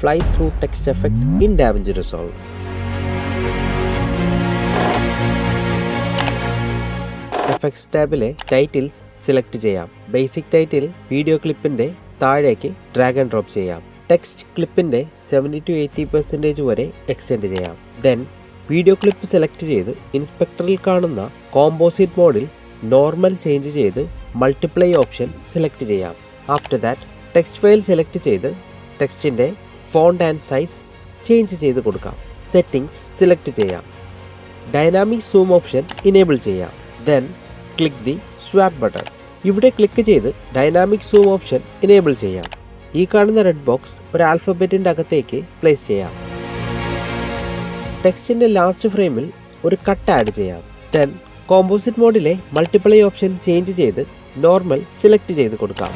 Fly through text effect in DaVinci Resolve. Effects ടാബിലെ titles select ചെയ്യാം. Basic title video ക്ലിപ്പിൻ്റെ താഴേക്ക് drag and drop ചെയ്യാം. Text ക്ലിപ്പിൻ്റെ 70-80% വരെ എക്സ്റ്റെൻഡ് ചെയ്യാം. ദെൻ വീഡിയോ ക്ലിപ്പ് സെലക്ട് ചെയ്ത് ഇൻസ്പെക്ടറിൽ കാണുന്ന കോമ്പോസിറ്റ് മോഡിൽ നോർമൽ ചേഞ്ച് ചെയ്ത് മൾട്ടിപ്ലൈ ഓപ്ഷൻ സെലക്ട് ചെയ്യാം. After that text file select ചെയ്ത് ടെക്സ്റ്റിൻ്റെ ഫോണ്ട് ആൻഡ് സൈസ് ചേഞ്ച് ചെയ്ത് കൊടുക്കാം. സെറ്റിംഗ്സ് സെലക്ട് ചെയ്യാം. ഡൈനാമിക് സൂം ഓപ്ഷൻ ഇനേബിൾ ചെയ്യാം. Then click the swap button. ഇവിടെ ക്ലിക്ക് ചെയ്ത് ഡൈനാമിക് സൂം ഓപ്ഷൻ ഇനേബിൾ ചെയ്യാം. ഈ കാണുന്ന റെഡ് ബോക്സ് ഒരു ആൽഫബറ്റിൻ്റെ അകത്തേക്ക് പ്ലേസ് ചെയ്യാം. ടെക്സ്റ്റിൻ്റെ ലാസ്റ്റ് ഫ്രെയിമിൽ ഒരു കട്ട് ആഡ് ചെയ്യാം. ദെൻ കോമ്പോസിറ്റ് മോഡിലെ മൾട്ടിപ്ലൈ ഓപ്ഷൻ ചേഞ്ച് ചെയ്ത് നോർമൽ സെലക്ട് ചെയ്ത് കൊടുക്കാം.